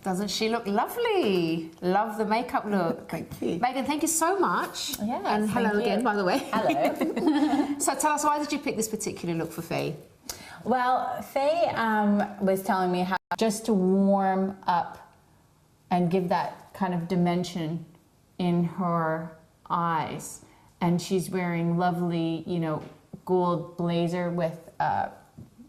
Doesn't she look lovely? Love the makeup look. Thank you. Megan, thank you so much. Yes, and hello again, by the way. Hello. So tell us, why did you pick this particular look for Faye? Well, Faye was telling me how just to warm up and give that kind of dimension in her eyes. And she's wearing lovely, you know, gold blazer with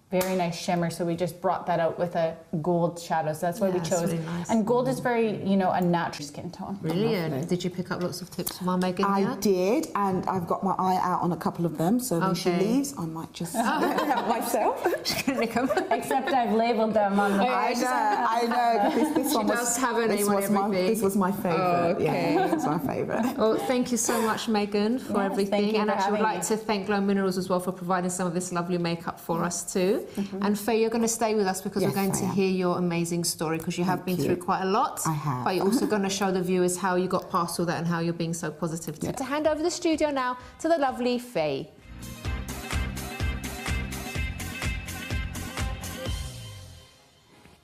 very nice shimmer, so we just brought that out with a gold shadow. So that's why we chose. Really nice. And gold is very, you know, a natural skin tone. Brilliant. Did you pick up lots of tips from our Megan? I did, and I've got my eye out on a couple of them, so when she leaves, I might just help myself. Except I've labeled them on the I know. This one was my favourite. Oh, okay. Yeah, this was my favourite. Well, thank you so much, Megan, for everything. Thank you and for actually would having like to thank Glow Minerals as well for providing some of this lovely makeup for us too. And Faye, you're going to stay with us because we're going to hear your amazing story, because you have been through quite a lot. I have. But you're also going to show the viewers how you got past all that and how you're being so positive. To hand over the studio now to the lovely Faye.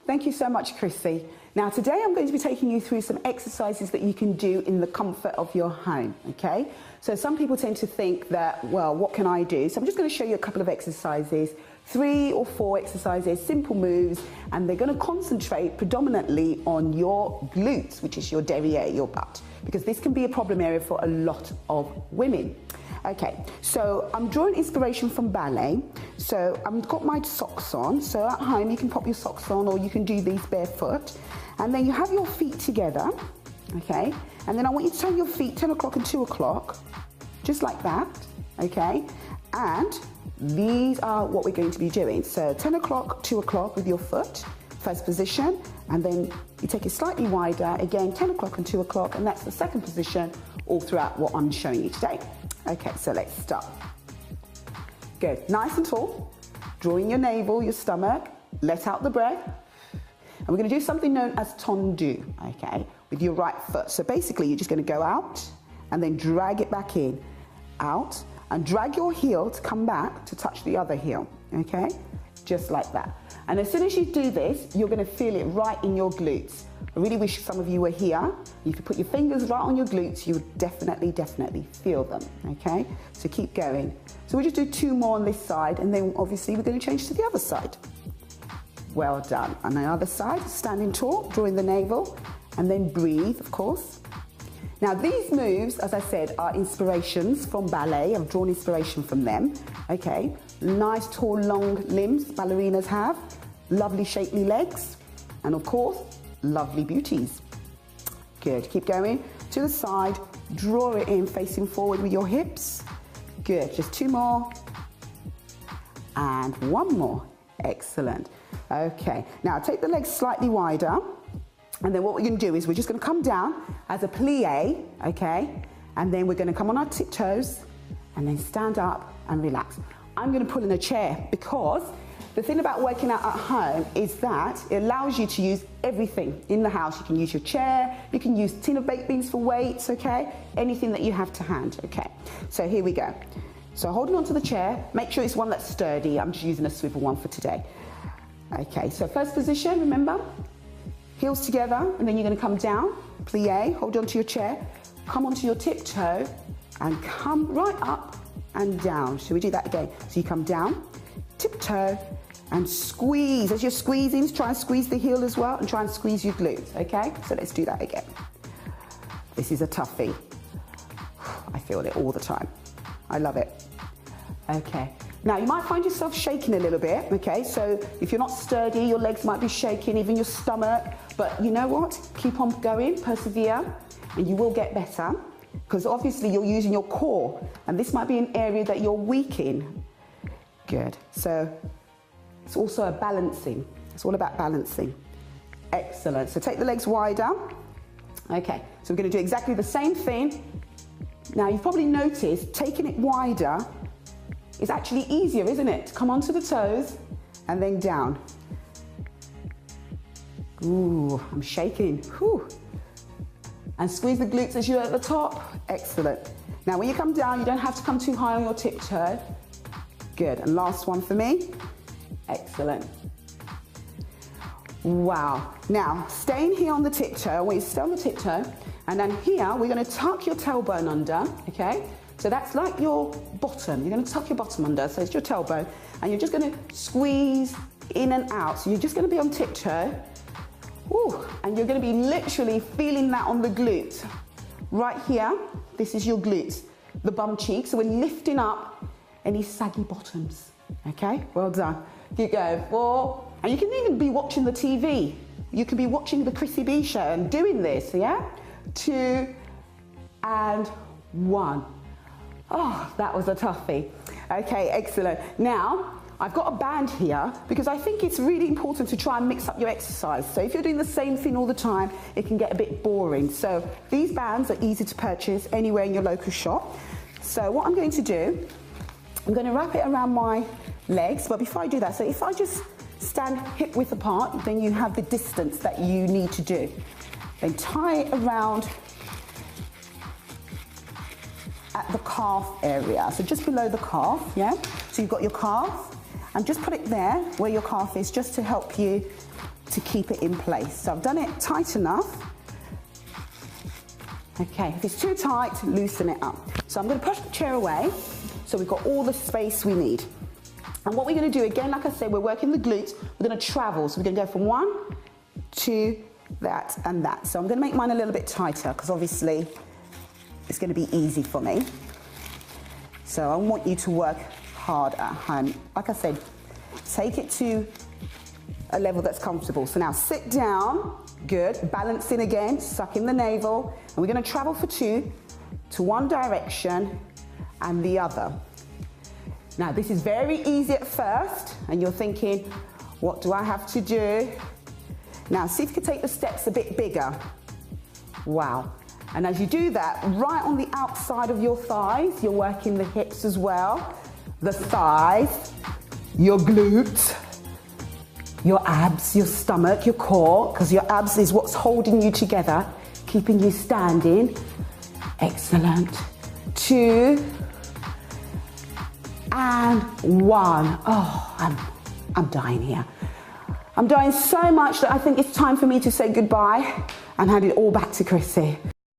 Thank you so much, Chrissy. Now, today I'm going to be taking you through some exercises that you can do in the comfort of your home, okay? So some people tend to think that, well, what can I do? So I'm just going to show you a couple of exercises, 3 or 4 exercises, simple moves, and they're going to concentrate predominantly on your glutes, which is your derriere, your butt, because this can be a problem area for a lot of women. Okay, so I'm drawing inspiration from ballet. So I've got my socks on. So at home you can pop your socks on, or you can do these barefoot. And then you have your feet together, okay? And then I want you to turn your feet 10 o'clock and 2 o'clock, just like that, okay? And these are what we're going to be doing. So 10 o'clock, 2 o'clock with your foot, first position, and then you take it slightly wider, again 10 o'clock and 2 o'clock, and that's the second position all throughout what I'm showing you today. Okay, so let's start. Good, nice and tall, drawing your navel, your stomach, let out the breath. And we're going to do something known as tendu, okay, with your right foot. So basically you're just going to go out and then drag it back in, out, and drag your heel to come back to touch the other heel, okay? Just like that. And as soon as you do this, you're going to feel it right in your glutes. I really wish some of you were here. You could put your fingers right on your glutes, you would definitely feel them, okay? So keep going. So we'll just do 2 more on this side, and then obviously we're going to change to the other side. Well done. On the other side, standing tall, drawing the navel, and then breathe, of course. Now these moves, as I said, are inspirations from ballet. I've drawn inspiration from them, okay? Nice, tall, long limbs ballerinas have, lovely, shapely legs, and of course, lovely beauties. Good, keep going to the side, draw it in, facing forward with your hips. Good, just 2 more, and 1 more, excellent. Okay, now take the legs slightly wider, and then what we're going to do is we're just going to come down as a plie, okay, and then we're going to come on our tiptoes and then stand up and relax. I'm going to pull in a chair, because the thing about working out at home is that it allows you to use everything in the house. You can use your chair, you can use tin of baked beans for weights, okay, anything that you have to hand, okay. So here we go. So holding onto the chair, make sure it's one that's sturdy. I'm just using a swivel one for today. Okay, so first position, remember, heels together, and then you're going to come down, plie, hold onto your chair, come onto your tiptoe, and come right up and down. Should we do that again? So you come down, tiptoe, and squeeze. As you're squeezing, try and squeeze the heel as well, and try and squeeze your glutes, okay? So let's do that again. This is a toughie. I feel it all the time. I love it. Okay. Now, you might find yourself shaking a little bit, okay? So if you're not sturdy, your legs might be shaking, even your stomach. But you know what? Keep on going, persevere, and you will get better, because obviously you're using your core, and this might be an area that you're weak in. Good. So it's also a balancing. It's all about balancing. Excellent. So take the legs wider. Okay, so we're going to do exactly the same thing. Now, you've probably noticed taking it wider is actually easier, isn't it? Come onto the toes and then down. Ooh, I'm shaking. Whew. And squeeze the glutes as you're at the top. Excellent. Now, when you come down, you don't have to come too high on your tiptoe. Good. And last one for me. Excellent. Wow. Now, staying here on the tiptoe, I want you to stay on the tiptoe, and then here, we're gonna tuck your tailbone under, okay? So that's like your bottom. You're gonna tuck your bottom under, so it's your tailbone, and you're just gonna squeeze in and out. So you're just gonna be on tiptoe, woo, and you're gonna be literally feeling that on the glute. Right here, this is your glutes, the bum cheek, so we're lifting up any saggy bottoms, okay? Well done. Keep going, 4, and you can even be watching the TV. You can be watching the Chrissy B show and doing this, yeah? 2, and 1. Oh, that was a toughie. Okay, excellent. Now, I've got a band here because I think it's really important to try and mix up your exercise. So if you're doing the same thing all the time, it can get a bit boring. So these bands are easy to purchase anywhere in your local shop. So what I'm going to do, I'm going to wrap it around my legs, but before I do that, so if I just stand hip width apart, then you have the distance that you need to do. Then tie it around at the calf area, so just below the calf, yeah? So you've got your calf, and just put it there where your calf is, just to help you to keep it in place. So I've done it tight enough. Okay, if it's too tight, loosen it up. So I'm gonna push the chair away, so we've got all the space we need. And what we're gonna do, again, like I said, we're working the glutes, we're gonna travel. So we're gonna go from 1 to that and that. So I'm gonna make mine a little bit tighter, because obviously it's going to be easy for me. So I want you to work hard at home. Like I said, take it to a level that's comfortable. So now sit down, good, balancing again, suck in the navel, and we're going to travel for 2 to one direction and the other. Now this is very easy at first, and you're thinking, what do I have to do? Now see if you can take the steps a bit bigger. Wow. And as you do that, right on the outside of your thighs, you're working the hips as well, the thighs, your glutes, your abs, your stomach, your core, because your abs is what's holding you together, keeping you standing. Excellent. 2, and 1. Oh, I'm dying here. I'm dying so much that I think it's time for me to say goodbye and hand it all back to Chrissy.